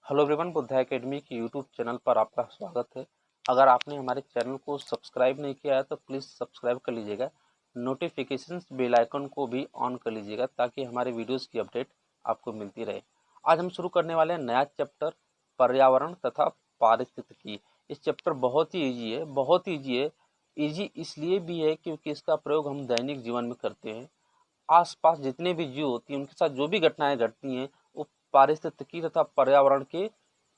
Hello everyone, Buddha academy के YouTube channel पर आपका स्वागत है। अगर आपने हमारे चैनल को सब्सक्राइब नहीं किया है तो प्लीज़ सब्सक्राइब कर लीजिएगा। नोटिफिकेशंस बेल आइकन को भी ऑन कर लीजिएगा ताकि हमारे वीडियोस की अपडेट आपको मिलती रहे। आज हम शुरू करने वाले हैं नया चैप्टर, पर्यावरण तथा पारिस्थितिकी। इस चैप्टर बहुत ही ईजी है, बहुत ही ईजी है। ईजी इसलिए भी है क्योंकि इसका प्रयोग हम दैनिक जीवन में करते हैं। आसपास जितने भी जीव होती हैं उनके साथ जो भी घटनाएं घटती हैं वो पारिस्थितिकी तथा पर्यावरण के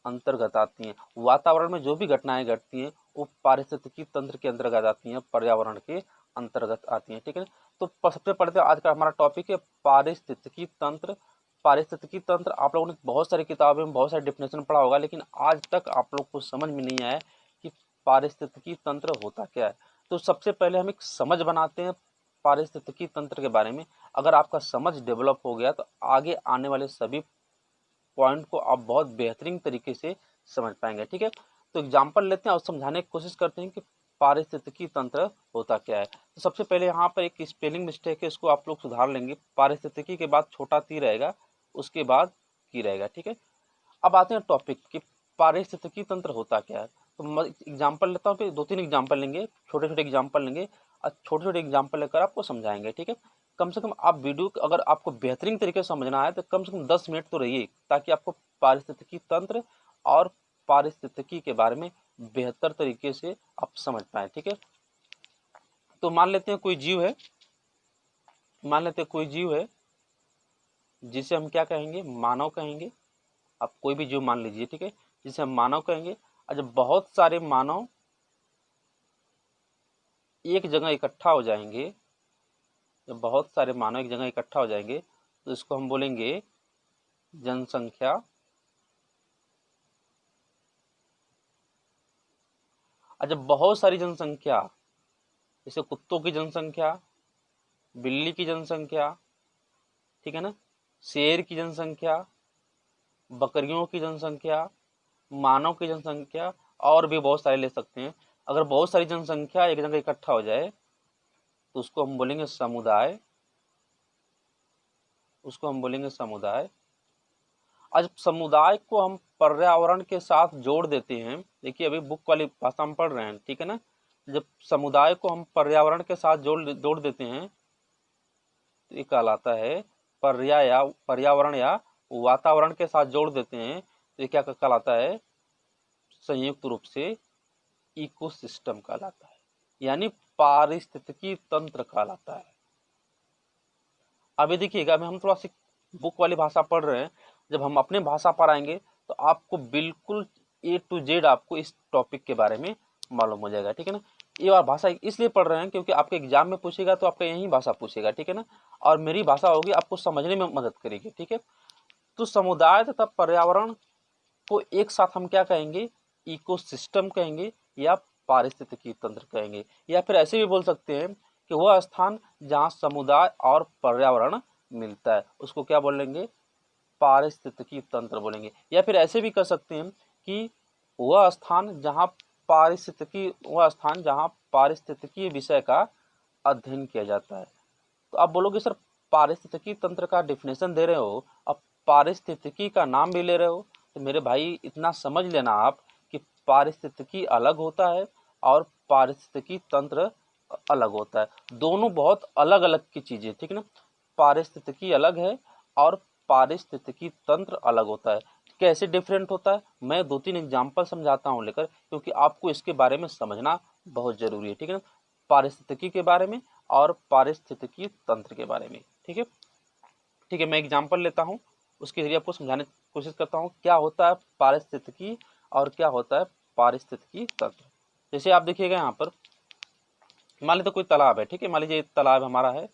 अंतर्गत आती हैं। वातावरण में जो भी घटनाएं घटती हैं वो पारिस्थितिकी तंत्र के अंतर्गत आती हैं, पर्यावरण के अंतर्गत आती हैं। ठीक है, तो सबसे पहले आज का हमारा टॉपिक है पारिस्थितिकी तंत्र। पारिस्थितिकी तंत्र आप लोगों ने बहुत सारी किताबों में बहुत सारे डिफिनेशन पढ़ा होगा, लेकिन आज तक आप लोग को समझ में नहीं आया कि पारिस्थितिकी तंत्र होता क्या है। तो सबसे पहले हम एक समझ बनाते हैं पारिस्थितिकी तंत्र के बारे में। अगर आपका समझ डेवलप हो गया तो आगे आने वाले सभी पॉइंट को आप बहुत बेहतरीन तरीके से समझ पाएंगे। ठीक है, तो एग्जांपल लेते हैं और समझाने की कोशिश करते हैं कि पारिस्थितिकी तंत्र होता क्या है। तो सबसे पहले यहाँ पर एक स्पेलिंग मिस्टेक है, इसको आप लोग सुधार लेंगे। पारिस्थितिकी के बाद छोटा ती रहेगा, उसके बाद की रहेगा। ठीक है, अब आते हैं टॉपिक कि पारिस्थितिकी तंत्र होता क्या है। तो एग्जाम्पल लेता हूँ, फिर 2-3 एग्जाम्पल लेंगे, छोटे छोटे एग्जाम्पल लेंगे और छोटे छोटे एग्जाम्पल लेकर आपको समझाएंगे। ठीक है, कम से कम आप वीडियो अगर आपको बेहतरीन तरीके से समझना है तो कम से कम 10 मिनट तो रहिए, ताकि आपको पारिस्थितिकी तंत्र और पारिस्थितिकी के बारे में बेहतर तरीके से आप समझ पाए। ठीक है, तो मान लेते हैं कोई जीव है, जिसे हम क्या कहेंगे, मानव कहेंगे। आप कोई भी जीव मान लीजिए, ठीक है, जिसे हम मानव कहेंगे। और जब बहुत सारे मानव एक जगह इकट्ठा हो जाएंगे, जब बहुत सारे मानव एक जगह इकट्ठा हो जाएंगे तो इसको हम बोलेंगे जनसंख्या। और जब बहुत सारी जनसंख्या, जैसे कुत्तों की जनसंख्या, बिल्ली की जनसंख्या, ठीक है ना, शेर की जनसंख्या, बकरियों की जनसंख्या, मानव की जनसंख्या, और भी बहुत सारे ले सकते हैं। अगर बहुत सारी जनसंख्या एक जगह इकट्ठा हो जाए तो उसको हम बोलेंगे समुदाय, उसको हम बोलेंगे समुदाय। आज समुदाय को हम पर्यावरण के साथ जोड़ देते हैं। देखिए अभी बुक वाली भाषा हम पढ़ रहे हैं, ठीक है ना। जब समुदाय को हम पर्यावरण के साथ जोड़ देते हैं तो ये कहलाता है पर्यावरण या वातावरण के साथ जोड़ देते हैं तो ये क्या कहलाता है, संयुक्त रूप से इकोसिस्टम कहलाता है, यानी पारिस्थितिकी तंत्र कहलाता है। अभी देखिएगा, अभी हम थोड़ा सी बुक वाली भाषा पढ़ रहे हैं, जब हम अपने भाषा पर आएंगे तो आपको बिल्कुल A to Z आपको इस टॉपिक के बारे में मालूम हो जाएगा। ठीक है ना, ये और भाषा इसलिए पढ़ रहे हैं क्योंकि आपके एग्जाम में पूछेगा तो आपका यही भाषा पूछेगा। ठीक है ना, और मेरी भाषा होगी आपको समझने में मदद करेगी। ठीक है, तो समुदाय तथा पर्यावरण को एक साथ हम क्या कहेंगे, इकोसिस्टम कहेंगे या पारिस्थितिकी तंत्र कहेंगे। या फिर ऐसे भी बोल सकते हैं कि वह स्थान जहाँ समुदाय और पर्यावरण मिलता है उसको क्या बोलेंगे, पारिस्थितिकी तंत्र बोलेंगे। या फिर ऐसे भी कर सकते हैं कि वह स्थान जहाँ पारिस्थितिकी विषय का अध्ययन किया जाता है। तो आप बोलोगे सर पारिस्थितिकी तंत्र का डिफिनेशन दे रहे हो, अब पारिस्थितिकी का नाम भी ले रहे हो, तो मेरे भाई इतना समझ लेना आप कि पारिस्थितिकी अलग होता है और पारिस्थितिकी तंत्र अलग होता है। दोनों बहुत अलग अलग की चीजें, ठीक है ना। पारिस्थितिकी अलग है और पारिस्थितिकी तंत्र अलग होता है। कैसे डिफरेंट होता है, मैं 2-3 एग्जाम्पल समझाता हूँ लेकर, क्योंकि आपको इसके बारे में समझना बहुत जरूरी है। ठीक है ना, पारिस्थितिकी के बारे में और पारिस्थितिकी तंत्र के बारे में। ठीक है, ठीक है, मैं एग्जाम्पल लेता हूँ, उसके जरिए आपको समझाने की कोशिश करता हूँ क्या होता है पारिस्थितिकी और क्या होता है पारिस्थितिकी तंत्र। जैसे आप देखिएगा यहाँ पर, मान लीजिए कोई तालाब है, ठीक है, मान लीजिए तालाब हमारा है,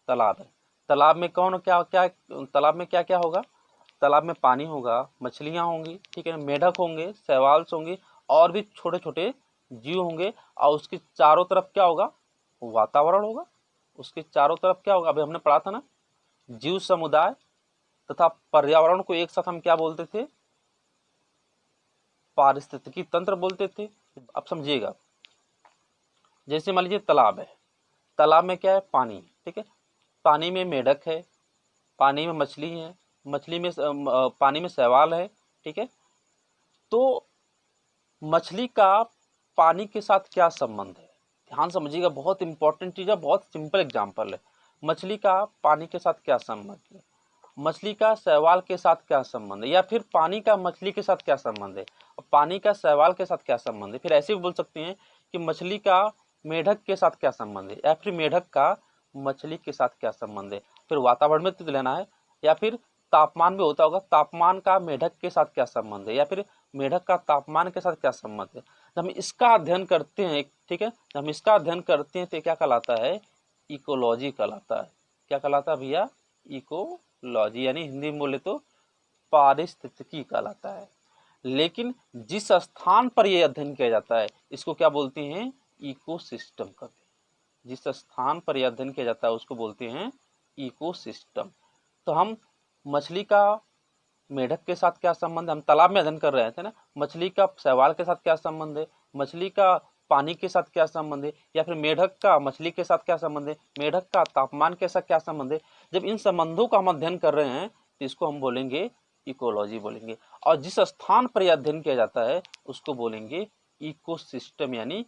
तालाब है। तालाब में कौन क्या क्या, तालाब में क्या क्या होगा, तालाब में पानी होगा, मछलियां होंगी, ठीक है, मेढक होंगे, शैवाल्स होंगे, और भी छोटे छोटे जीव होंगे। और उसके चारों तरफ क्या होगा, वातावरण होगा। उसके चारों तरफ क्या होगा, अभी हमने पढ़ा था ना, जीव समुदाय तथा पर्यावरण को एक साथ हम क्या बोलते थे, पारिस्थितिकी तंत्र बोलते थे। अब समझिएगा, जैसे मान लीजिए तालाब है, तालाब में क्या है, पानी, ठीक है, पानी में मेढक है, पानी में मछली है, मछली में पानी में शैवाल है, ठीक है। तो मछली का पानी के साथ क्या संबंध है, ध्यान समझिएगा, बहुत इंपॉर्टेंट चीज़ है, बहुत सिंपल एग्जांपल है। मछली का पानी के साथ क्या संबंध है, मछली का शैवाल के साथ क्या संबंध है, या फिर पानी का मछली के साथ क्या संबंध है, और पानी का शैवाल के साथ क्या संबंध है। फिर ऐसे भी बोल सकते हैं कि मछली का मेढक के साथ क्या संबंध है, या फिर मेढक का मछली के साथ क्या संबंध है। फिर वातावरण में तो लेना है, या फिर तापमान भी होता होगा, तापमान का मेढक के साथ क्या संबंध है, या फिर मेढक का तापमान के साथ क्या संबंध है। जब हम इसका अध्ययन करते हैं, ठीक है, जब हम इसका अध्ययन करते हैं तो क्या कहलाता है, इकोलॉजी कहलाता है। क्या कहलाता है भैया, इकोलॉजी, यानी हिंदी में बोले तो पारिस्थितिकी कहलाता है। लेकिन जिस स्थान पर यह अध्ययन किया जाता है इसको क्या बोलते हैं, इकोसिस्टम कहते हैं। जिस स्थान पर यह अध्ययन किया जाता है उसको बोलते हैं इकोसिस्टम। तो हम मछली का मेढक के साथ क्या संबंध है, हम तालाब में अध्ययन कर रहे थे ना, मछली का शैवाल के साथ क्या संबंध है, मछली का पानी के साथ क्या संबंध है, या फिर मेढक का मछली के साथ क्या संबंध है, मेढक का तापमान के साथ क्या संबंध है। जब इन संबंधों का हम अध्ययन कर रहे हैं तो इसको हम बोलेंगे इकोलॉजी बोलेंगे। और जिस स्थान पर यह अध्ययन किया जाता है उसको बोलेंगे इकोसिस्टम, यानी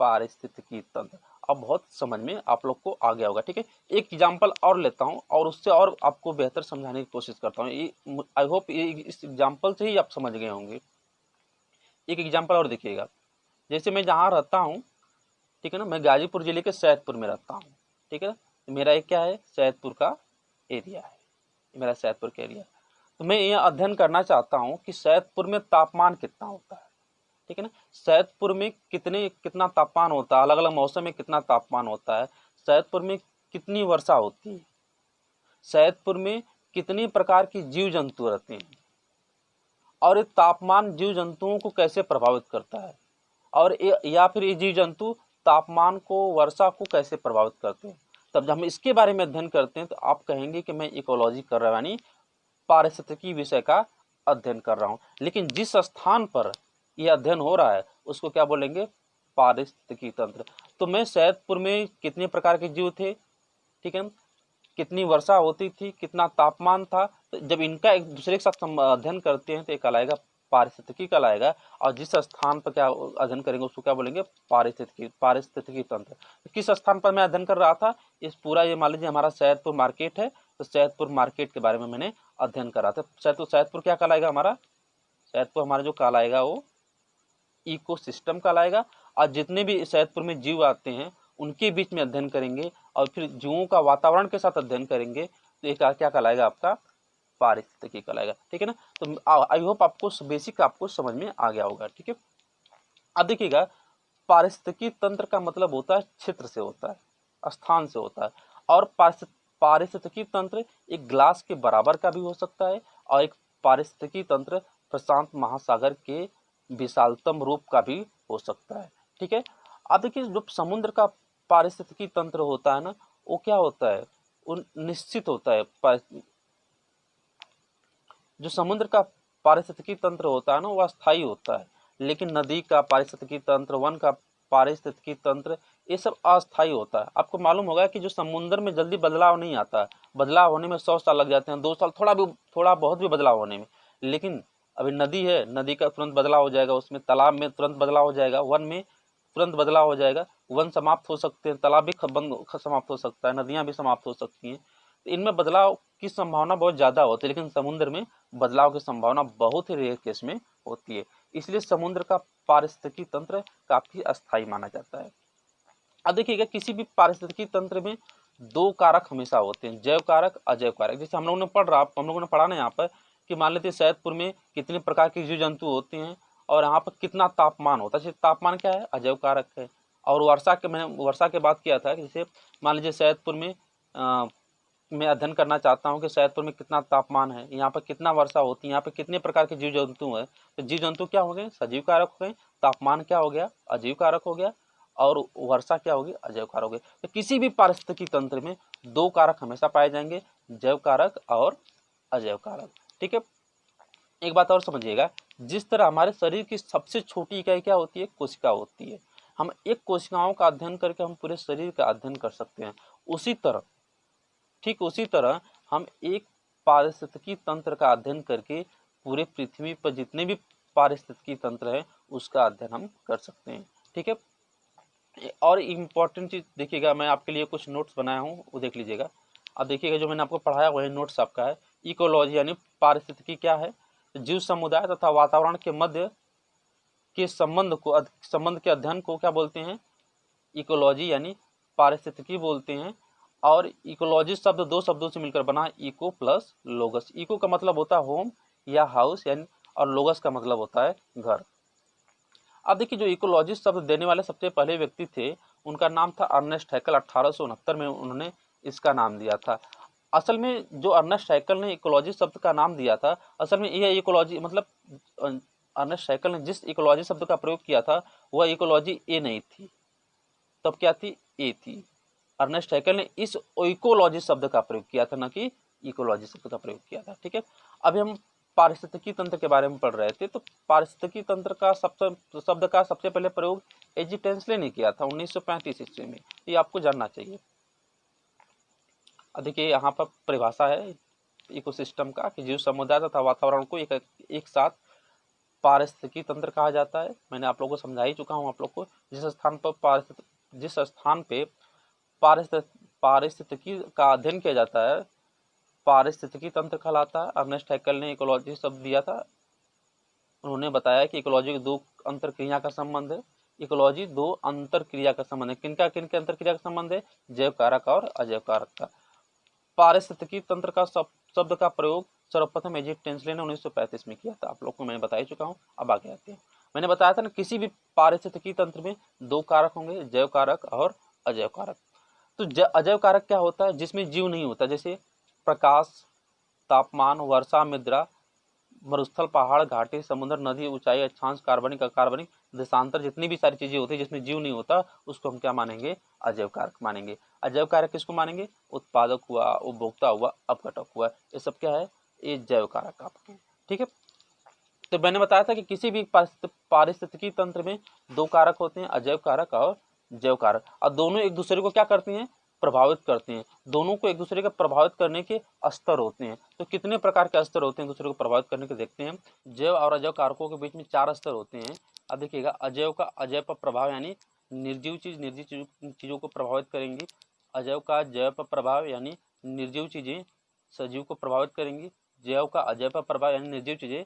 पारिस्थितिकी तंत्र। अब बहुत समझ में आप लोग को आ गया होगा, ठीक है। एक एग्जांपल और लेता हूं और उससे और आपको बेहतर समझाने की कोशिश करता हूं। ये आई होप इस एग्जांपल से ही आप समझ गए होंगे। एक एग्जांपल और देखिएगा, जैसे मैं जहाँ रहता हूँ, ठीक है ना, मैं गाजीपुर जिले के सैदपुर में रहता हूँ, ठीक है। मेरा एक क्या है, सैदपुर का एरिया है, मेरा सैदपुर का एरिया। तो मैं यह अध्ययन करना चाहता हूँ कि सैदपुर में तापमान कितना होता है, ठीक है ना। सैदपुर में कितना तापमान होता है, अलग अलग मौसम में कितना तापमान होता है, सैदपुर में कितनी वर्षा होती है, सैदपुर में कितनी प्रकार की जीव जंतु रहते हैं, और ये तापमान जीव जंतुओं को कैसे प्रभावित करता है, और या फिर ये जीव जंतु तापमान को, वर्षा को कैसे प्रभावित करते हैं। तब जब हम इसके बारे में अध्ययन करते हैं तो आप कहेंगे कि मैं इकोलॉजी कर रहा हूँ, यानी पारिस्थितिकी विषय का अध्ययन कर रहा हूँ। लेकिन जिस स्थान पर यह अध्ययन हो रहा है उसको क्या बोलेंगे, पारिस्थितिकी तंत्र। तो मैं सैदपुर में कितने प्रकार के जीव थे, ठीक है, कितनी वर्षा होती थी, कितना तापमान था, तो जब इनका एक दूसरे के साथ अध्ययन करते हैं तो एक कहलाएगा पारिस्थितिकी कहलाएगा। और जिस स्थान पर क्या अध्ययन करेंगे उसको क्या बोलेंगे, पारिस्थितिकी तंत्र। तो किस स्थान पर मैं अध्ययन कर रहा था, इस पूरा ये मान लीजिए हमारा सैदपुर मार्केट है, तो सैदपुर मार्केट के बारे में मैंने अध्ययन करा था। सैदपुर क्या कहलाएगा हमारा, सैदपुर हमारा जो कहलाएगा वो इकोसिस्टम कहलाएगा। और जितने भी सैदपुर में जीव आते हैं उनके बीच में अध्ययन करेंगे, और फिर जीवों का वातावरण के साथ अध्ययन करेंगे तो एक क्या कहलाएगा, आपका पारिस्थितिकी कहलाएगा, ठीक है ना। तो आई होप आपको बेसिक आपको समझ में आ गया होगा, ठीक है। अब देखिएगा, पारिस्थितिकी तंत्र का मतलब होता है क्षेत्र से होता है, स्थान से होता है। और पारिस्थितिकी तंत्र एक ग्लास के बराबर का भी हो सकता है, और एक पारिस्थितिकी तंत्र प्रशांत महासागर के विशालतम रूप का भी हो सकता है, ठीक है। अब देखिए, जो समुद्र का पारिस्थितिकी तंत्र होता है ना, वो क्या होता है, वो निश्चित होता है। जो समुद्र का पारिस्थितिकी तंत्र होता है ना, वो अस्थायी होता है। लेकिन नदी का पारिस्थितिकी तंत्र, वन का पारिस्थितिकी तंत्र, ये सब अस्थायी होता है। आपको मालूम होगा कि जो समुद्र में जल्दी बदलाव नहीं आता है, बदलाव होने में 100 साल लग जाते हैं, 2 साल, थोड़ा बहुत भी बदलाव होने में। लेकिन अभी नदी है, नदी का तुरंत बदलाव हो जाएगा, उसमें तालाब में तुरंत बदलाव हो जाएगा, वन में तुरंत बदलाव हो जाएगा, वन समाप्त हो सकते हैं, तालाब भी समाप्त हो सकता है, नदियाँ भी समाप्त हो सकती हैं। तो इनमें बदलाव की संभावना बहुत ज़्यादा होती है, लेकिन समुद्र में बदलाव की संभावना बहुत ही रेयर केस में होती है। इसलिए समुद्र का पारिस्थितिकी तंत्र काफी अस्थायी माना जाता है। अब देखिएगा, किसी भी पारिस्थितिकी तंत्र में 2 कारक हमेशा होते हैं, जैव कारक, अजैव कारक। जैसे हम लोगों ने पढ़ा ना यहाँ पर कि मान लेते हैं सैदपुर में कितने प्रकार के जीव जंतु होते हैं और यहाँ पर कितना तापमान होता है। जैसे तापमान क्या है, अजैव कारक है। और मैंने वर्षा की बात किया था, जैसे मान लीजिए सैदपुर में मैं अध्ययन करना चाहता हूँ कि सैदपुर में कितना तापमान है, यहाँ पर कितना वर्षा होती है, यहाँ पर कितने प्रकार के जीव जंतु हैं। तो जीव जंतु क्या हो गए, सजीव कारक हो गए, तापमान क्या हो गया, अजीव कारक हो गया, और वर्षा क्या होगी, अजैव कारक हो गए। तो किसी भी पारिस्थितिकी तंत्र में 2 कारक हमेशा पाए जाएंगे, जैव कारक और अजैव कारक, ठीक है। एक बात और समझिएगा, जिस तरह हमारे शरीर की सबसे छोटी इकाई क्या होती है, कोशिका होती है। हम एक कोशिकाओं का अध्ययन करके हम पूरे शरीर का अध्ययन कर सकते हैं। उसी तरह हम एक पारिस्थितिकी तंत्र का अध्ययन करके पूरे पृथ्वी पर जितने भी पारिस्थितिकी तंत्र है उसका अध्ययन हम कर सकते हैं। ठीक है, और इम्पॉर्टेंट चीज देखिएगा, मैं आपके लिए कुछ नोट्स बनाया हूँ वो देख लीजिएगा। अब देखिएगा जो मैंने आपको पढ़ाया वही नोट्स आपका है। इकोलॉजी यानी पारिस्थितिकी क्या है? जीव समुदाय तथा वातावरण के मध्य के संबंध के अध्ययन को क्या बोलते हैं? इकोलॉजी यानी पारिस्थितिकी बोलते हैं। और इकोलॉजी शब्द दो शब्दों से मिलकर बना, इको प्लस लोगस। इको का मतलब होता है होम या हाउस यानी, और लोगस का मतलब होता है घर। अब देखिए जो इकोलॉजी शब्द देने वाले सबसे पहले व्यक्ति थे उनका नाम था अर्नेस्ट हैकल। 1869 में उन्होंने इसका नाम दिया था। असल में जो अर्नेस्ट हैकल ने इकोलॉजी शब्द का नाम दिया था, असल में यह इकोलॉजी मतलब अर्नेस्ट हैकल ने जिस इकोलॉजी शब्द का प्रयोग किया था वह इकोलॉजी ए नहीं थी, तब क्या थी? ए थी। अर्नेस्ट हैकल ने इस इकोलॉजी शब्द का प्रयोग किया था, न कि इकोलॉजी शब्द का प्रयोग किया था। ठीक है, अभी हम पारिस्थितिकी तंत्र के बारे में पढ़ रहे थे। तो पारिस्थितिकी तंत्र का शब्द का सबसे पहले प्रयोग एजी टेंसले ने किया था 1935 ईस्वी में। ये आपको जानना चाहिए। देखिए यहाँ पर परिभाषा है इकोसिस्टम का कि जीव समुदाय तथा वातावरण को एक साथ पारिस्थितिकी तंत्र कहा जाता है। मैंने आप लोगों को समझा ही चुका हूँ आप लोग को। जिस स्थान पे पारिस्थितिकी का अध्ययन किया जाता है पारिस्थितिकी तंत्र कहलाता है। अर्नेस्ट हैकल ने इकोलॉजी शब्द दिया था। उन्होंने बताया कि इकोलॉजी के दो अंतर क्रिया का संबंध है। इकोलॉजी दो अंतर क्रिया का संबंध है। किनका किनके अंतर क्रिया का संबंध है? जैव कारक और अजैव कारक का। पारिस्थितिकी तंत्र का शब्द का प्रयोग सर्वप्रथम एजी टेंसले ने 1935 में किया था। आप लोग को मैं बता ही चुका हूँ। अब आगे आते हैं। मैंने बताया था ना किसी भी पारिस्थितिकी तंत्र में दो कारक होंगे, जैव कारक और अजैव कारक। तो अजैव कारक क्या होता है? जिसमें जीव नहीं होता, जैसे प्रकाश, तापमान, वर्षा, मृदा, मरुस्थल, पहाड़, घाटी, समुद्र, नदी, ऊंचाई, अक्षांश, कार्बनिक, अकार्बनिक, देशांतर, जितनी भी सारी चीजें होती है जिसमें जीव नहीं होता उसको हम क्या मानेंगे? अजैव कारक मानेंगे। अजैव कारक किसको मानेंगे? उत्पादक हुआ, उपभोक्ता हुआ, अपघटक हुआ, ये सब क्या है? ये जैव कारक आपके। ठीक है, तो मैंने बताया था कि किसी भी पारिस्थितिकी तंत्र में दो कारक होते हैं, अजैव कारक और जैव कारक, और दोनों एक दूसरे को क्या करती हैं? प्रभावित करते हैं। दोनों को एक दूसरे के प्रभावित करने के स्तर होते हैं। तो कितने प्रकार के स्तर होते हैं दूसरे को प्रभावित करने के? देखते हैं। जैव और अजैव कारकों के बीच में 4 स्तर होते हैं। अब देखिएगा, अजैव का अजैव पर प्रभाव यानी निर्जीव चीजों को प्रभावित करेंगी। अजैव का जैव पर प्रभाव यानी निर्जीव चीजें सजीव को प्रभावित करेंगी। जैव का अजैव पर प्रभाव यानी निर्जीव चीजें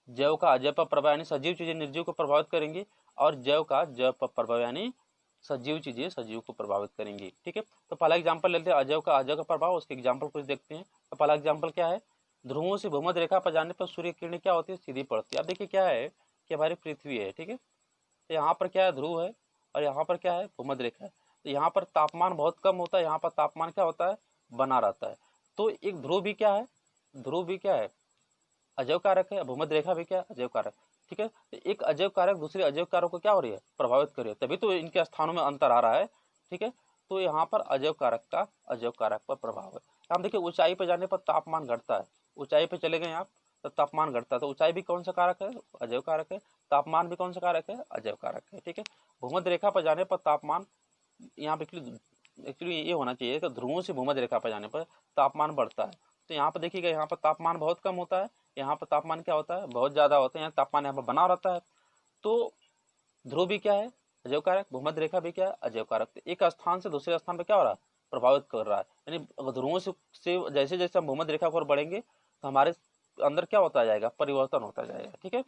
जैव का अजैव पर प्रभाव यानी सजीव चीजें निर्जीव को प्रभावित करेंगी। और जैव का जैव पर प्रभाव यानी सजीव चीजें सजीव को प्रभावित करेंगी। ठीक है, तो पहला एग्जांपल लेते हैं अजैव का प्रभाव। उसके एग्जांपल कुछ देखते हैं। तो पहला एग्जांपल क्या है? ध्रुवों से भूमध्य रेखा पर जाने पर सूर्य किरणें क्या होती है? सीधी पड़ती है। अब देखिए क्या है कि हमारी पृथ्वी है। ठीक है, तो यहाँ पर क्या है? ध्रुव है, और यहाँ पर क्या है? भूमध्य रेखा है। तो यहाँ पर तापमान बहुत कम होता है, यहाँ पर तापमान क्या होता है? बना रहता है। तो एक ध्रुव भी क्या है? ध्रुव भी क्या है? अजैव कारक है। भूमध्य रेखा भी क्या है? अजैव कारक। ठीक है, तो एक अजैव कारक दूसरे अजैव कारक को क्या हो रही है? प्रभावित कर रही है, तभी तो इनके स्थानों में अंतर आ रहा है। ठीक है, तो यहाँ पर अजैव कारक का अजैव कारक पर प्रभाव है। हम देखिए ऊंचाई पर जाने पर तापमान घटता है। ऊंचाई पे चले गए आप तो तापमान घटता है। तो ऊंचाई भी कौन सा कारक है? अजैव कारक है। तापमान भी कौन सा कारक है? अजैव कारक है। ठीक है, भूमध्य रेखा पर जाने पर तापमान, यहाँ पे एक्चुअली ये होना चाहिए कि ध्रुवों से भूमध्य रेखा पर जाने पर तापमान बढ़ता है। तो यहाँ पर देखिएगा, यहाँ पर तापमान बहुत कम होता है, यहाँ पर तापमान क्या होता है? बहुत ज्यादा होता है। यहाँ तापमान यहाँ पर बना रहता है। तो ध्रुव भी क्या है? अजैव कारक। भूमध्य रेखा भी क्या है? अजैव कारक। तो एक स्थान से दूसरे स्थान पर क्या हो रहा है? प्रभावित कर रहा है। यानी ध्रुवों से जैसे जैसे हम भूमध्य रेखा पर बढ़ेंगे तो हमारे अंदर क्या होता जाएगा? परिवर्तन होता जाएगा। ठीक है,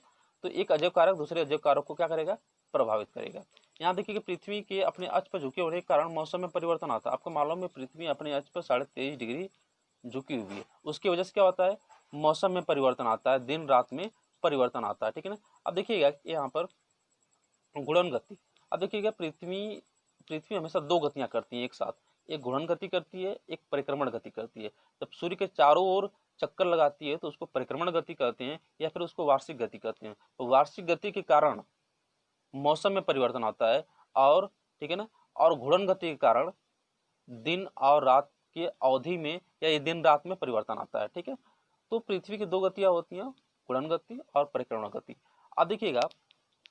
तो एक अजैव कारक दूसरे अजैव कारक को क्या करेगा? प्रभावित करेगा। यहाँ देखिए कि पृथ्वी के अपने अक्ष पर झुके होने के कारण मौसम में परिवर्तन आता है। आपको मालूम है पृथ्वी अपने अक्ष पर 23.5 डिग्री झुकी हुई है। उसकी वजह से क्या होता है? मौसम में परिवर्तन आता है, दिन रात में परिवर्तन आता है। ठीक है ना। अब देखिएगा यहाँ पर गुणन गति। अब देखिएगा पृथ्वी हमेशा दो गतियां करती है एक साथ। एक घूर्णन गति करती है, एक परिक्रमण गति करती है। जब सूर्य के चारों ओर चक्कर लगाती है तो उसको परिक्रमण गति कहते हैं, या फिर उसको वार्षिक गति कहते हैं। तो वार्षिक गति के कारण मौसम में परिवर्तन आता है, और ठीक है ना, और घूर्णन गति के कारण दिन और रात की अवधि में या ये दिन रात में परिवर्तन आता है। ठीक है, तो पृथ्वी की दो गतियां होती हैं, घूर्णन गति और परिक्रमण गति। अब देखिएगा,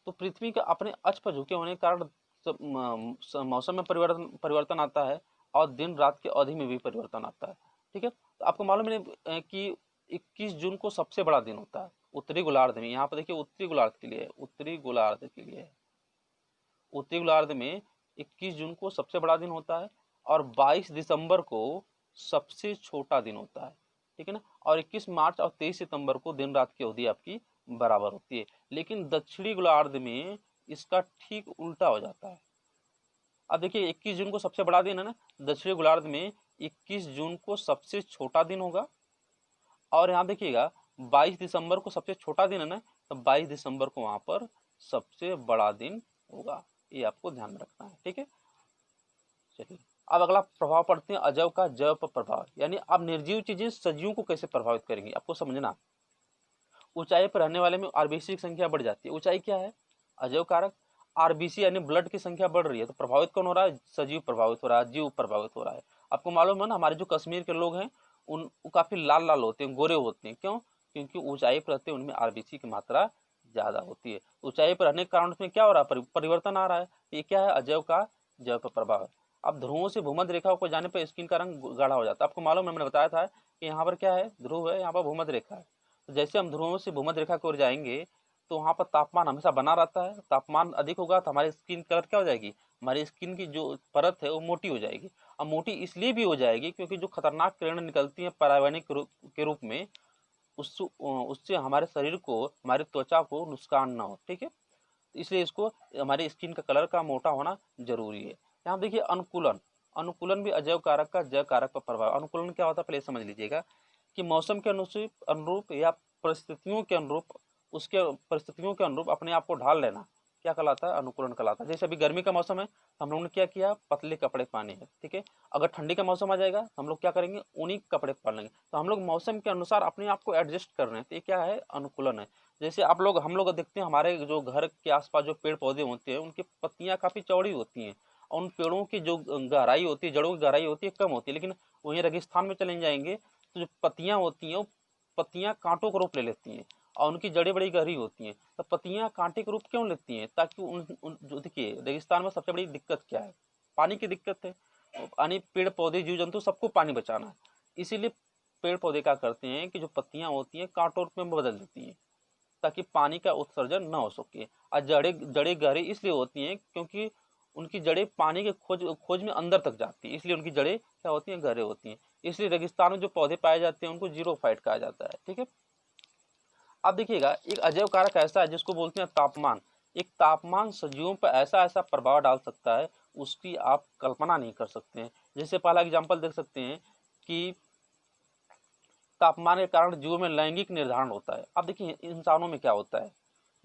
तो पृथ्वी के अपने अक्ष पर झुके होने के कारण मौसम में परिवर्तन आता है, और दिन रात की अवधि में भी परिवर्तन आता है। ठीक है, तो आपको मालूम है कि 21 जून को सबसे बड़ा दिन होता है उत्तरी गोलार्ध में। यहाँ पर देखिए उत्तरी गोलार्ध के लिए है, उत्तरी गोलार्ध के लिए है। उत्तरी गोलार्ध में 21 जून को सबसे बड़ा दिन होता है और 22 दिसंबर को सबसे छोटा दिन होता है, ठीक है ना। और 21 मार्च और 23 सितंबर को दिन रात की अवधि आपकी बराबर होती है। लेकिन दक्षिणी गोलार्ध में इसका ठीक उल्टा हो जाता है। अब देखिए 21 जून को सबसे बड़ा दिन है ना, दक्षिणी गोलार्ध में 21 जून को सबसे छोटा दिन होगा। और यहाँ देखिएगा 22 दिसंबर को सबसे छोटा दिन है ना, तो 22 दिसंबर को वहां पर सबसे बड़ा दिन होगा। ये आपको ध्यान में रखना है, ठीक है। चलिए अब अगला प्रभाव पढ़ते हैं अजैव का जैव पर प्रभाव, यानी अब निर्जीव चीजें सजीवों को कैसे प्रभावित करेंगी आपको समझना। ऊंचाई पर रहने वाले में आरबीसी की संख्या बढ़ जाती है। ऊंचाई क्या है? अजैव कारक। आरबीसी यानी ब्लड की संख्या बढ़ रही है, तो प्रभावित कौन हो रहा है? सजीव प्रभावित हो रहा है, जीव प्रभावित हो रहा है। आपको मालूम है ना, हमारे जो कश्मीर के लोग हैं उन काफी लाल लाल होते हैं, गोरे होते हैं। क्यों? क्योंकि ऊंचाई पर रहते हैं, उनमें आरबीसी की मात्रा ज्यादा होती है। ऊंचाई पर रहने के कारण उसमें क्या हो रहा है? परिवर्तन आ रहा है। ये क्या है? अजैव का जैव पर प्रभाव है। अब ध्रुवों से भूमध्य रेखा को जाने पर स्किन का रंग गाढ़ा हो जाता है। आपको मालूम है, मैंने बताया था कि यहाँ पर क्या है? ध्रुव है, यहाँ पर भूमध्य रेखा है। तो जैसे हम ध्रुवों से भूमध्य रेखा की ओर जाएंगे तो वहाँ पर तापमान हमेशा बना रहता है। तापमान अधिक होगा तो हमारी स्किन कलर क्या हो जाएगी? हमारी स्किन की जो परत है वो मोटी हो जाएगी। अब मोटी इसलिए भी हो जाएगी क्योंकि जो खतरनाक किरणें निकलती हैं पराबैंगनी के रूप में, उससे हमारे शरीर को, हमारी त्वचा को नुकसान ना हो, ठीक है। इसलिए इसको हमारी स्किन का कलर का मोटा होना जरूरी है। यहाँ देखिए अनुकूलन। अनुकूलन भी अजैव कारक का जैव कारक पर प्रभाव। अनुकूलन क्या होता है पहले समझ लीजिएगा कि मौसम के अनुरूप या परिस्थितियों के अनुरूप, उसके परिस्थितियों के अनुरूप अपने आप को ढाल लेना क्या कहलाता है? अनुकूलन कहलाता है। जैसे अभी गर्मी का मौसम है, हम लोगों ने क्या किया? पतले कपड़े पहने हैं, ठीक है। अगर ठंडी का मौसम आ जाएगा तो हम लोग क्या करेंगे? ऊनी कपड़े पहन लेंगे। तो हम लोग मौसम के अनुसार अपने आप को एडजस्ट कर रहे हैं, तो ये क्या है? अनुकूलन है। जैसे हम लोग देखते हैं हमारे जो घर के आसपास जो पेड़ पौधे होते हैं उनकी पत्तियां काफी चौड़ी होती हैं और उन पेड़ों की जो गहराई होती है, जड़ों की गहराई होती है, कम होती है। लेकिन वहीं रेगिस्तान में चले जाएंगे तो जो पत्तियां होती हैं वो पत्तियां कांटों का रूप ले लेती हैं और उनकी जड़ें बड़ी गहरी होती हैं। तो पत्तियां कांटे का रूप क्यों लेती हैं? ताकि जो देखिए रेगिस्तान में सबसे बड़ी दिक्कत क्या है? पानी की दिक्कत है। यानी पेड़ पौधे जीव जंतु सबको पानी बचाना है। इसीलिए पेड़ पौधे क्या करते हैं कि जो पत्तियां होती हैं कांटों में बदल देती हैं ताकि पानी का उत्सर्जन न हो सके। और जड़ें गहरी इसलिए होती हैं क्योंकि उनकी जड़ें पानी के खोज में अंदर तक जाती है, इसलिए उनकी जड़ें क्या होती हैं? गहरे होती हैं। इसलिए रेगिस्तान में जो पौधे पाए जाते हैं उनको जीरोफाइट कहा जाता है, ठीक है। अब देखिएगा एक अजैव कारक ऐसा है जिसको बोलते हैं तापमान। एक तापमान सजीवों पर ऐसा ऐसा प्रभाव डाल सकता है उसकी आप कल्पना नहीं कर सकते हैं। जैसे पहला एग्जाम्पल देख सकते हैं कि तापमान के कारण जीवों में लैंगिक निर्धारण होता है। अब देखिए इंसानों में क्या होता है?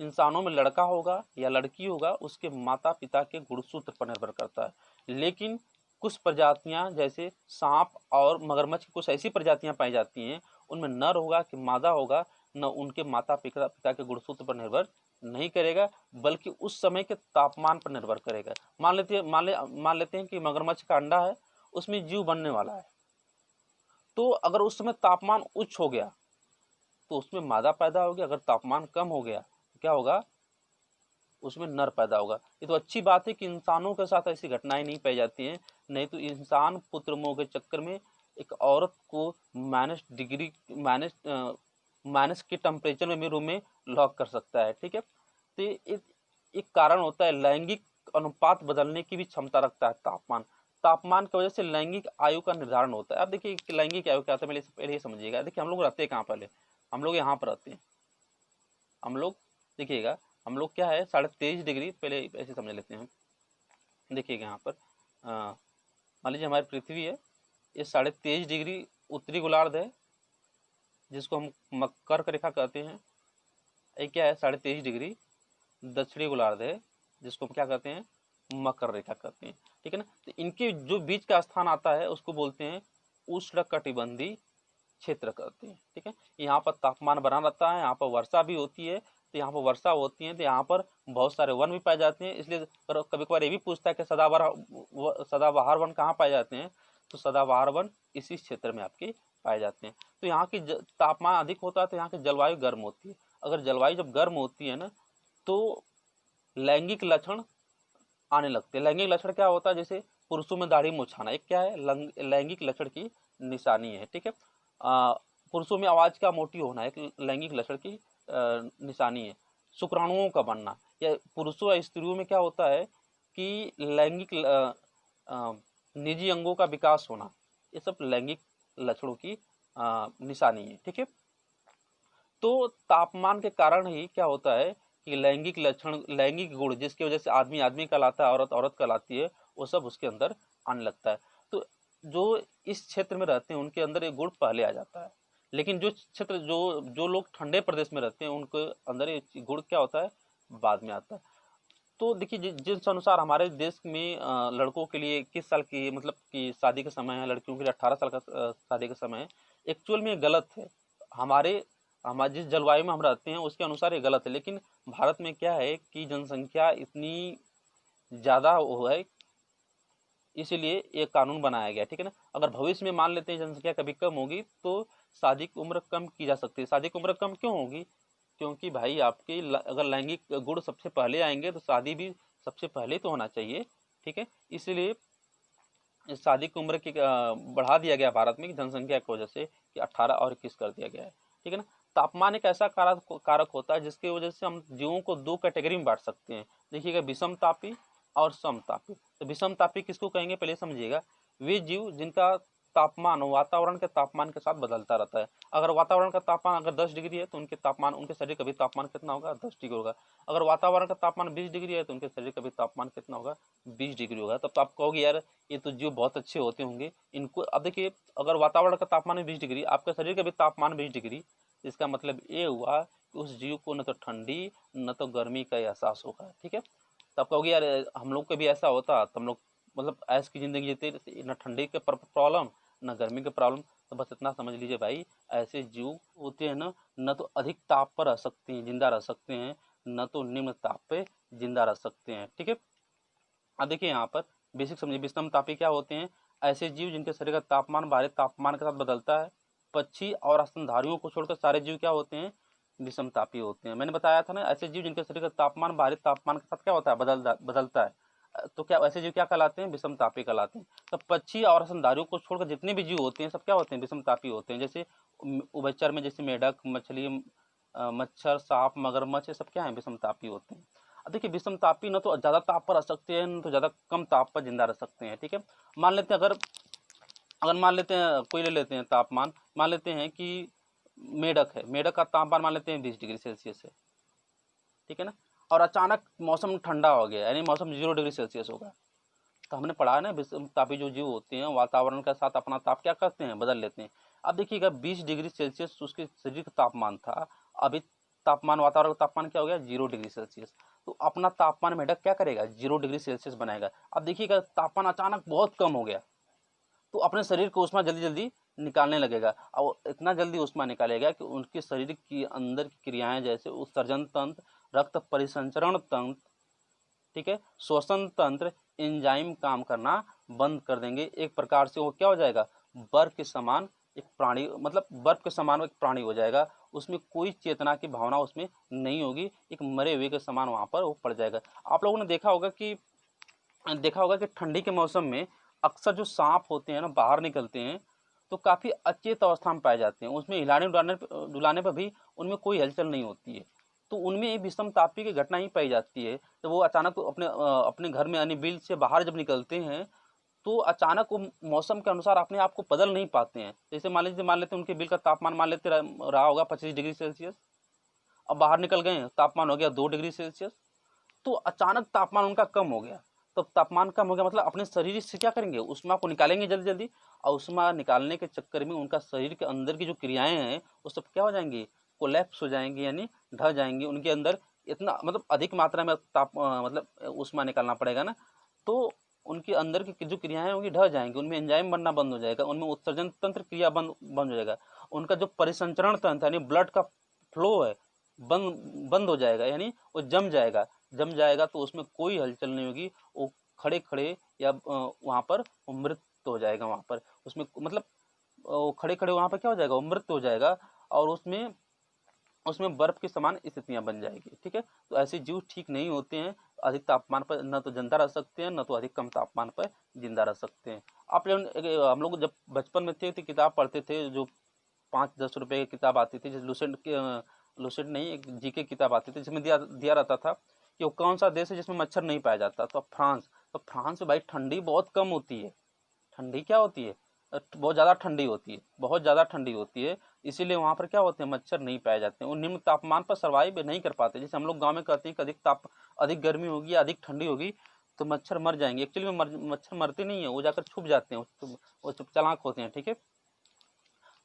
इंसानों में लड़का होगा या लड़की होगा उसके माता पिता के गुणसूत्र पर निर्भर करता है। लेकिन कुछ प्रजातियां जैसे सांप और मगरमच्छ की कुछ ऐसी प्रजातियां पाई जाती हैं उनमें नर होगा कि मादा होगा न उनके माता पिता के गुणसूत्र पर निर्भर नहीं करेगा, बल्कि उस समय के तापमान पर निर्भर करेगा। मान लेते हैं कि मगरमच्छ का अंडा है, उसमें जीव बनने वाला है। तो अगर उस समय तापमान उच्च हो गया तो उसमें मादा पैदा होगी, अगर तापमान कम हो गया तो क्या होगा? उसमें नर पैदा होगा। ये तो अच्छी बात है कि इंसानों के साथ ऐसी घटनाएं नहीं पाई जाती हैं, नहीं तो इंसान पुत्र मोह के चक्कर में एक औरत को माइनस के टेम्परेचर में भी रूम में लॉक कर सकता है, ठीक है। तो एक कारण होता है लैंगिक अनुपात बदलने की भी क्षमता रखता है तापमान। तापमान की वजह से लैंगिक आयु का निर्धारण होता है। अब देखिए लैंगिक आयु क्या होता है पहले ये समझिएगा। देखिए हम लोग रहते हैं कहाँ? पहले हम लोग यहाँ पर रहते हैं। हम लोग देखिएगा हम लोग क्या है 23.5 डिग्री, पहले ऐसे समझ लेते हैं हम। देखिएगा यहाँ पर मान लीजिए हमारी पृथ्वी है, ये 23.5 डिग्री उत्तरी गोलार्ध है जिसको हम मकर रेखा कहते हैं। ये क्या है? 23.5 डिग्री दक्षिणी गोलार्ध है जिसको हम क्या कहते हैं? मकर रेखा कहते हैं, ठीक है ना। तो इनके जो बीच का स्थान आता है उसको बोलते हैं उष्णकटिबंधीय क्षेत्र कहते हैं, ठीक है। यहाँ पर तापमान बना रहता है, यहाँ पर वर्षा भी होती है। तो यहाँ पर वर्षा होती है तो यहाँ पर बहुत सारे वन भी पाए जाते हैं। इसलिए कभी कभार ये भी पूछता है कि सदाबहार वन कहाँ पाए जाते हैं? तो सदाबहार वन इसी क्षेत्र में आपके पाए जाते हैं। तो यहाँ की तापमान अधिक होता है तो यहाँ की जलवायु गर्म होती है। अगर जलवायु जब गर्म होती है ना तो लैंगिक लक्षण आने लगते हैं। लैंगिक लक्षण क्या होता है? जैसे पुरुषों में दाढ़ी मूंछ आना, एक क्या है? लैंगिक लक्षण की निशानी है, ठीक है। पुरुषों में आवाज़ का मोटी होना एक लैंगिक लक्षण की निशानी है। शुक्राणुओं का बनना, या पुरुषों या स्त्रियों में क्या होता है कि लैंगिक निजी अंगों का विकास होना, ये सब लैंगिक लक्षणों की निशानी है। ठीक है, तो तापमान के कारण ही क्या होता है कि लैंगिक लक्षण, लैंगिक गुण जिसकी वजह से आदमी आदमी कहलाता है, औरत औरत कहलाती है, वो सब उसके अंदर आने लगता है। तो जो इस क्षेत्र में रहते हैं उनके अंदर ये गुण पहले आ जाता है, लेकिन जो क्षेत्र जो जो लोग ठंडे प्रदेश में रहते हैं उनके अंदर ये गुण क्या होता है, बाद में आता है। तो देखिए जिस अनुसार हमारे देश में लड़कों के लिए 21 साल की मतलब कि शादी का समय है, लड़कियों के लिए 18 साल का शादी का समय है, एक्चुअल में ये गलत है। हमारे हमारे जिस जलवायु में हम रहते हैं उसके अनुसार ये गलत है, लेकिन भारत में क्या है कि जनसंख्या इतनी ज़्यादा वो है, इसीलिए ये कानून बनाया गया। ठीक है ना, अगर भविष्य में मान लेते हैं जनसंख्या कभी कम होगी तो शादी की उम्र कम की जा सकती है। शादी की उम्र कम क्यों होगी, क्योंकि भाई आपकी अगर लैंगिक गुण सबसे पहले आएंगे तो शादी भी सबसे पहले तो होना चाहिए। ठीक है, इसलिए शादी की उम्र की बढ़ा दिया गया भारत में जनसंख्या की वजह से कि 18 और 21 कर दिया गया है। ठीक है ना, तापमान एक ऐसा कारक होता है जिसकी वजह से हम जीवों को दो कैटेगरी में बांट सकते हैं। देखिएगा, विषम तापी और समतापी। तो विषम तापी किसको कहेंगे पहले समझिएगा, वे जीव जिनका तापमान वातावरण के तापमान के साथ बदलता रहता है। अगर वातावरण का तापमान अगर 10 डिग्री है तो उनके तापमान, उनके शरीर का भी तापमान कितना होगा, 10 डिग्री होगा। अगर वातावरण का तापमान 20 डिग्री है तो उनके शरीर का भी तापमान कितना होगा, 20 डिग्री होगा। तब तो आप कहोगे यार ये तो जीव बहुत अच्छे होते होंगे, इनको। अब देखिए, अगर वातावरण का तापमान 20 डिग्री, आपके शरीर का भी तापमान 20 डिग्री, इसका मतलब ये हुआ कि उस जीव को न तो ठंडी न तो गर्मी का एहसास होगा। ठीक है, तब कहोगे यार हम लोग को भी ऐसा होता तो हम लोग मतलब ऐश की जिंदगी जीते, न ठंडी के प्रॉब्लम न गर्मी के प्रॉब्लम। तो बस इतना समझ लीजिए भाई, ऐसे जीव होते हैं ना, न तो अधिक ताप पर रह सकते हैं, जिंदा रह सकते हैं, न तो निम्न ताप पे जिंदा रह सकते हैं। ठीक है, अब देखिए यहाँ पर बेसिक समझिए, विषम तापी क्या होते हैं, ऐसे जीव जिनके शरीर का तापमान बाहरी तापमान के साथ बदलता है। पक्षी और स्तनधारियों को छोड़कर सारे जीव क्या होते हैं, विषम तापी होते हैं। मैंने बताया था ना, ऐसे जीव जिनके शरीर का तापमान बाहरी तापमान के साथ क्या होता है, बदलता है, तो क्या ऐसे जीव क्या कहलाते हैं, विषम तापी कहलाते हैं। तो पक्षी और स्तनधारियों को छोड़कर जितने भी जीव होते हैं सब क्या होते हैं, विषम तापी होते हैं। जैसे उभयचर में जैसे मेढक, मछली, मच्छर, सांप, मगरमच्छ, ये सब क्या है, विषम तापी होते हैं। अब देखिए, विषम तापी न तो ज़्यादा ताप पर रह सकते हैं न तो ज़्यादा कम ताप पर जिंदा रह सकते हैं। ठीक है, मान लेते हैं, अगर अगर मान लेते हैं, कोई ले लेते हैं तापमान, मान लेते हैं कि मेढक है, मेढक का तापमान मान लेते हैं 20 डिग्री सेल्सियस है। ठीक है ना, और अचानक मौसम ठंडा हो गया, यानी मौसम 0 डिग्री सेल्सियस होगा, तो हमने पढ़ा है ना, विषम तापी जो जीव होते हैं वातावरण के साथ अपना ताप क्या करते हैं, बदल लेते हैं। अब देखिएगा, 20 डिग्री सेल्सियस उसके शरीर का तापमान था, अभी तापमान, वातावरण का तापमान क्या हो गया, 0 डिग्री सेल्सियस। तो अपना तापमान मेढक क्या करेगा, 0 डिग्री सेल्सियस बनाएगा। अब देखिएगा, तापमान अचानक बहुत कम हो गया तो अपने शरीर को ऊष्मा जल्दी जल्दी निकालने लगेगा, और इतना जल्दी ऊष्मा निकालेगा कि उनके शरीर की अंदर की क्रियाएं, जैसे उत्सर्जन तंत्र, रक्त परिसंचरण तंत्र, ठीक है, श्वसन तंत्र, एंजाइम काम करना बंद कर देंगे। एक प्रकार से वो क्या हो जाएगा, बर्फ के समान एक प्राणी, मतलब बर्फ के समान एक प्राणी हो जाएगा। उसमें कोई चेतना की भावना उसमें नहीं होगी, एक मरे हुए के समान वहाँ पर वो पड़ जाएगा। आप लोगों ने देखा होगा कि ठंडी के मौसम में अक्सर जो सांप होते हैं ना बाहर निकलते हैं तो काफ़ी अचेत अवस्था में पाए जाते हैं, उसमें हिलाने डुलाने पर भी उनमें कोई हलचल नहीं होती है। तो उनमें एक विषम तापी की घटना ही पाई जाती है। तो वो अचानक अपने घर में यानी बिल से बाहर जब निकलते हैं तो अचानक वो मौसम के अनुसार अपने आप को बदल नहीं पाते हैं। जैसे मान लेते हैं उनके बिल का तापमान मान लेते रहा होगा 25 डिग्री सेल्सियस, अब बाहर निकल गए तापमान हो गया 2 डिग्री सेल्सियस, तो अचानक तापमान उनका कम हो गया। तो तापमान कम हो गया मतलब अपने शरीर से क्या करेंगे, ऊष्मा को निकालेंगे जल्दी जल्दी, और ऊष्मा निकालने के चक्कर में उनका शरीर के अंदर की जो क्रियाएं हैं वो सब क्या हो जाएंगी, कोलैप्स हो जाएंगी, यानी ढह जाएंगी। उनके अंदर इतना मतलब अधिक मात्रा में मतलब ऊष्मा निकालना पड़ेगा ना, तो उनके अंदर की जो क्रियाएं होंगी ढह जाएंगी, उनमें एंजाइम बनना बंद हो जाएगा, उनमें उत्सर्जन तंत्र क्रिया बंद हो जाएगा, उनका जो परिसंचरण तंत्र यानी ब्लड का फ्लो है बंद हो जाएगा, यानी वो जम जाएगा तो उसमें कोई हलचल नहीं होगी, वो खड़े खड़े या वहाँ पर मृत हो जाएगा। वहाँ पर उसमें मतलब वो खड़े खड़े वहाँ पर क्या हो जाएगा, वो मृत हो जाएगा, और उसमें उसमें बर्फ के समान स्थितियाँ बन जाएगी। ठीक है, तो ऐसे जीव ठीक नहीं होते हैं, अधिक तापमान पर न तो जिंदा रह सकते हैं न तो अधिक कम तापमान पर जिंदा रह सकते हैं। आप लोग हम लोग जब बचपन में थे तो किताब पढ़ते थे, जो 5-10 रुपए की किताब आती थी, लूसेंट नहीं, एक जीके किताब आती थी जिसमें दिया रहता था कि वो कौन सा देश है जिसमें मच्छर नहीं पाया जाता, तो फ्रांस। तो फ्रांस में भाई ठंडी बहुत कम होती है। ठंडी क्या होती है, बहुत ज़्यादा ठंडी होती है, बहुत ज़्यादा ठंडी होती है। इसीलिए वहाँ पर क्या होते हैं, मच्छर नहीं पाए जाते हैं। वो निम्न तापमान पर सर्वाइव नहीं कर पाते। जैसे हम लोग गाँव में कहते हैं कि अधिक गर्मी होगी या अधिक ठंडी होगी तो मच्छर मर जाएंगे। एक्चुअली में मच्छर मरते नहीं है, वो जाकर छुप जाते हैं, वो चालाक होते हैं। ठीक है,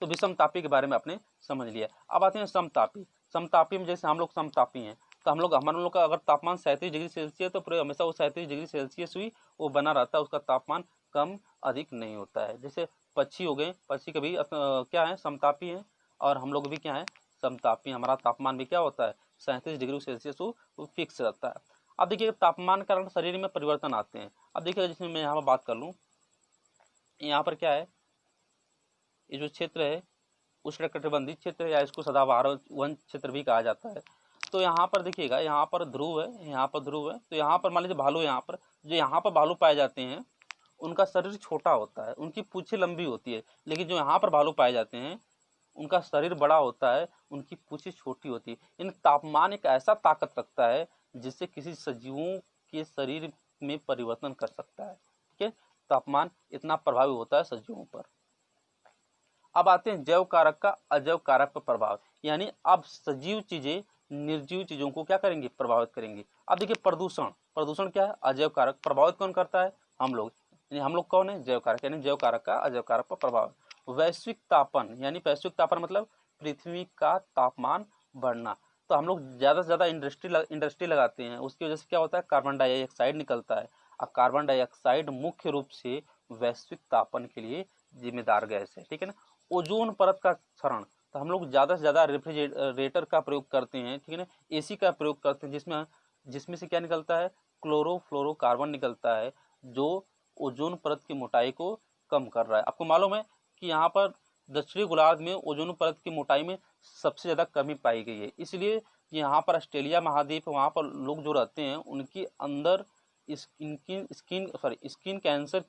तो विषमतापी के बारे में आपने समझ लिया। अब आते हैं समतापी। समतापी में जैसे हम लोग समतापी हैं, तो हम लोग का अगर तापमान 37 डिग्री सेल्सियस है तो पूरे हमेशा वो 37 डिग्री सेल्सियस ही वो बना रहता है, उसका तापमान कम अधिक नहीं होता है। जैसे पक्षी हो गए, पक्षी कभी क्या है, समतापी है, और हम लोग भी क्या है, समतापी। हमारा तापमान भी क्या होता है, 37 डिग्री सेल्सियस वो फिक्स रहता है। अब देखिए तापमान के कारण शरीर में परिवर्तन आते हैं। अब देखिए जैसे मैं यहाँ पर बात कर लूँ, यहाँ पर क्या है, ये जो क्षेत्र है उष्णकटिबंधीय क्षेत्र या इसको सदाबहार वन क्षेत्र भी कहा जाता है। तो यहाँ पर देखिएगा, यहाँ पर ध्रुव है, यहाँ पर ध्रुव है, तो यहाँ पर मान लीजिए भालू, यहाँ पर भालू पाए जाते हैं उनका शरीर छोटा होता है, उनकी पूंछें लंबी होती है। लेकिन जो यहाँ पर भालू पाए जाते हैं उनका शरीर बड़ा होता है, उनकी पूंछें छोटी होती है। इन तापमान एक ऐसा ताकत रखता है जिससे किसी सजीवों के शरीर में परिवर्तन कर सकता है। ठीक है, तापमान इतना प्रभावी होता है सजीवों पर। अब आते हैं जैव कारक का अजैव कारक पर प्रभाव, यानी अब सजीव चीजें निर्जीव चीजों को क्या करेंगे, प्रभावित करेंगे। अब देखिए प्रदूषण, प्रदूषण क्या है, अजैव कारक। प्रभावित कौन करता है, हम लोग, यानी हम लोग कौन है, जैव कारक, यानी जैव कारक का अजैव कारक पर प्रभाव। वैश्विक तापन, यानी वैश्विक तापन मतलब पृथ्वी का तापमान बढ़ना। तो हम लोग ज़्यादा से ज़्यादा इंडस्ट्री लगाते हैं, उसकी वजह से क्या होता है, कार्बन डाइऑक्साइड निकलता है। और कार्बन डाइऑक्साइड मुख्य रूप से वैश्विक तापन के लिए जिम्मेदार गैस है। ठीक है ना। ओजोन परत का क्षरण, तो हम लोग ज़्यादा से ज़्यादा रेफ्रिजरेटर का प्रयोग करते हैं, ठीक है ना, एसी का प्रयोग करते हैं, जिसमें से क्या निकलता है, क्लोरोफ्लोरोकार्बन निकलता है, जो ओजोन परत की मोटाई को कम कर रहा है। आपको मालूम है कि यहाँ पर दक्षिणी गोलार्ध में ओजोन परत की मोटाई में सबसे ज़्यादा कमी पाई गई है। इसलिए यहाँ पर ऑस्ट्रेलिया महाद्वीप, वहाँ पर लोग जो रहते हैं उनके अंदर स्किन कैंसर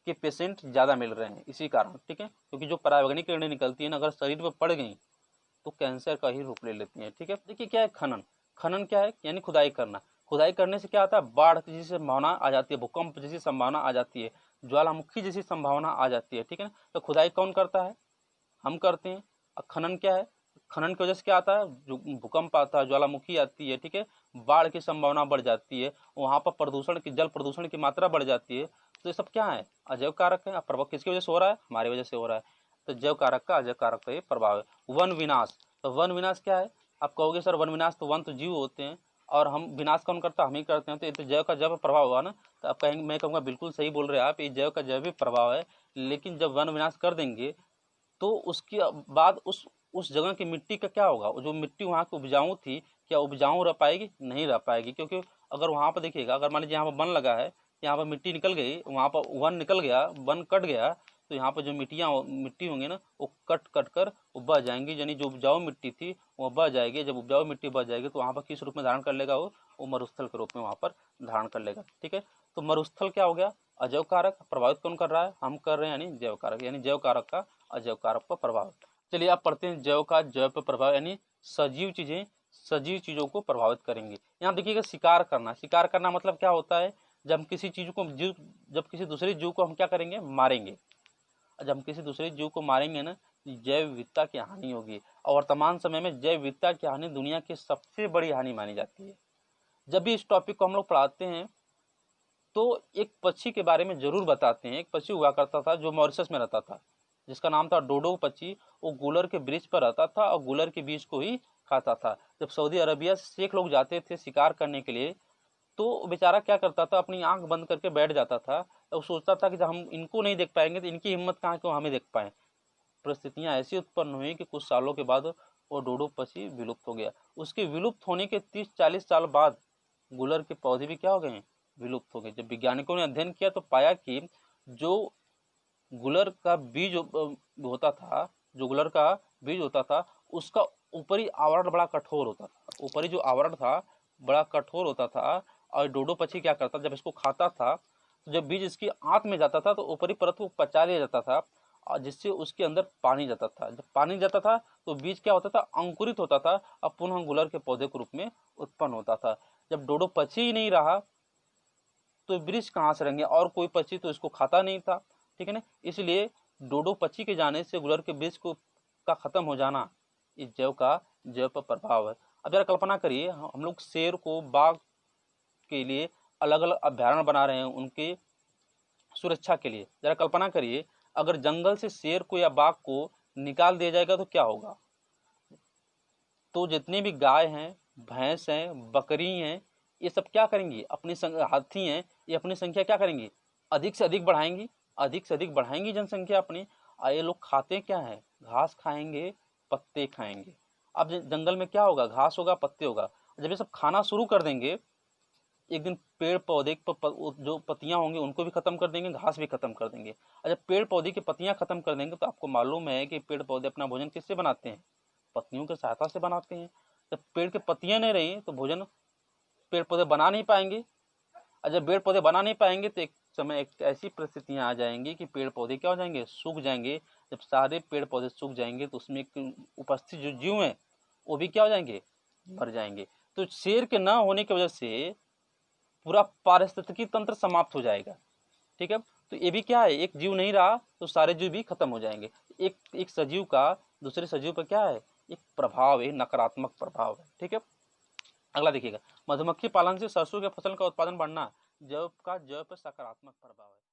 के पेशेंट ज़्यादा मिल रहे हैं इसी कारण। ठीक है, क्योंकि जो पराबैंगनी किरणें निकलती हैं ना, अगर शरीर पर पड़ गई तो कैंसर का ही रूप ले लेती हैं। ठीक है, देखिए क्या है खनन। खनन क्या है, यानी खुदाई करना। खुदाई करने से क्या आता है, बाढ़ की जैसी संभावना आ जाती है, भूकंप जैसी संभावना आ जाती है, ज्वालामुखी जैसी संभावना आ जाती है। ठीक है ना, तो खुदाई कौन करता है, हम करते हैं। और खनन क्या है, खनन की वजह से क्या आता है, जो भूकंप आता है, ज्वालामुखी आती है, ठीक है, बाढ़ की संभावना बढ़ जाती है, वहाँ पर जल प्रदूषण की मात्रा बढ़ जाती है। तो ये सब क्या है, अजैव कारक है। अब प्रभाव किसकी वजह से हो रहा है, हमारी वजह से हो रहा है। तो जैव कारक का अजैव कारक का ये प्रभाव है। वन विनाश, तो वन विनाश क्या है, आप कहोगे सर वन विनाश तो वन तो जीव होते हैं और हम विनाश कौन करता है, हम ही करते हैं, तो ये तो जैव का जैव प्रभाव हुआ ना। तो आप कहेंगे, मैं कहूँगा बिल्कुल सही बोल रहे हैं आप, ये जैव का जैव भी प्रभाव है। लेकिन जब वन विनाश कर देंगे तो उसके बाद उस जगह की मिट्टी का क्या होगा, जो मिट्टी वहाँ की उपजाऊ थी, क्या उपजाऊ रह पाएगी, नहीं रह पाएगी। क्योंकि अगर वहाँ पर देखिएगा, अगर मान लीजिए यहाँ पर वन लगा है, यहाँ पर मिट्टी निकल गई, वहाँ पर वन निकल गया, वन कट गया, तो यहाँ पर जो मिट्टी होंगी ना, वो कट कर वो बह जाएंगी, यानी जो उपजाऊ मिट्टी थी वो बह जाएगी। जब उपजाऊ मिट्टी बह जाएगी तो वहाँ पर किस रूप में धारण कर लेगा, वो मरुस्थल के रूप में वहाँ पर धारण कर लेगा। ठीक है, तो मरुस्थल क्या हो गया, अजैव कारक। प्रभावित कौन कर रहा है, हम कर रहे हैं, यानी जैव कारक, यानी जैव कारक का अजैव कारक पर प्रभाव। चलिए आप पढ़ते हैं जैव का जैव पर प्रभाव, यानी सजीव चीजों को प्रभावित करेंगे। यहाँ देखिएगा शिकार करना। शिकार करना मतलब क्या होता है, जब किसी दूसरे जीव को हम क्या करेंगे, मारेंगे। जब हम किसी दूसरे जीव को मारेंगे ना, जैव विविधता की हानि होगी। और वर्तमान समय में जैव विविधता की हानि दुनिया की सबसे बड़ी हानि मानी जाती है। जब भी इस टॉपिक को हम लोग पढ़ाते हैं तो एक पक्षी के बारे में जरूर बताते हैं। एक पक्षी हुआ करता था जो मॉरिशस में रहता था, जिसका नाम था डोडो पक्षी। वो गुलर के वृक्ष पर रहता था और गुलर के बीज को ही खाता था। जब सऊदी अरबिया से शेख लोग जाते थे शिकार करने के लिए, तो बेचारा क्या करता था, अपनी आंख बंद करके बैठ जाता था। तो सोचता था कि जब हम इनको नहीं देख पाएंगे तो इनकी हिम्मत कहाँ कि हमें देख पाए। परिस्थितियां ऐसी उत्पन्न हुई कि कुछ सालों के बाद वो डोडो पक्षी विलुप्त हो गया। उसके विलुप्त होने के 30-40 साल बाद गुलर के पौधे भी क्या हो गए, विलुप्त हो गए। जब वैज्ञानिकों ने अध्ययन किया तो पाया कि जो गुलर का बीज होता था, उसका ऊपरी आवरण बड़ा कठोर होता था। ऊपरी जो आवरण था बड़ा कठोर होता था। और डोडो पक्षी क्या करता, जब इसको खाता था तो जब बीज इसकी आंत में जाता था तो ऊपरी परत को पचा लिया जाता था और जिससे उसके अंदर पानी जाता था। जब पानी जाता था तो बीज क्या होता था, अंकुरित होता था और पुनः गुलर के पौधे के रूप में उत्पन्न होता था। जब डोडो पक्षी ही नहीं रहा तो वृक्ष कहाँ से रहेंगे, और कोई पक्षी तो इसको खाता नहीं था, ठीक है ना। इसलिए डोडो पक्षी के जाने से गुलर के वृक्ष को का खत्म हो जाना इस जैव पर प्रभाव है। अब जरा कल्पना करिए, हम लोग शेर को बाघ के लिए अलग अलग अभ्यारण्य बना रहे हैं उनके सुरक्षा के लिए। जरा कल्पना करिए, अगर जंगल से शेर को या बाघ को निकाल दिया जाएगा तो क्या होगा। तो जितने भी गाय हैं, भैंस हैं, बकरी हैं, ये सब क्या करेंगी, अपनी हाथी हैं, ये अपनी संख्या क्या करेंगी, अधिक से अधिक बढ़ाएंगी, अधिक से अधिक बढ़ाएंगी जनसंख्या अपनी। और ये लोग खाते क्या है, घास खाएंगे, पत्ते खाएंगे। अब जंगल में क्या होगा, घास होगा, पत्ते होगा। जब ये सब खाना शुरू कर देंगे, एक दिन पेड़ पौधे जो पत्तियां होंगी उनको भी खत्म कर देंगे, घास भी खत्म कर देंगे। और जब पेड़ पौधे की पत्तियां खत्म कर देंगे तो आपको मालूम है कि पेड़ पौधे अपना भोजन किससे बनाते हैं, पत्तियों की सहायता से बनाते हैं। जब पेड़ की पत्तियां नहीं रही तो भोजन पेड़ पौधे बना नहीं पाएंगे। और जब पेड़ पौधे बना नहीं पाएंगे तो एक समय एक ऐसी परिस्थितियां आ जाएंगी कि पेड़ पौधे क्या हो जाएंगे, सूख जाएंगे। जब सारे पेड़ पौधे सूख जाएंगे तो उसमें उपस्थित जो जीव हैं वो भी क्या हो जाएंगे, मर जाएंगे। तो शेर के न होने की वजह से पूरा पारिस्थितिकी तंत्र समाप्त हो जाएगा, ठीक है। तो ये भी क्या है, एक जीव नहीं रहा तो सारे जीव भी खत्म हो जाएंगे। एक सजीव का दूसरे सजीव पर क्या है, एक प्रभाव है, नकारात्मक प्रभाव है, ठीक है। अगला देखिएगा, मधुमक्खी पालन से सरसों के फसल का उत्पादन बढ़ना, जैव पर सकारात्मक प्रभाव है।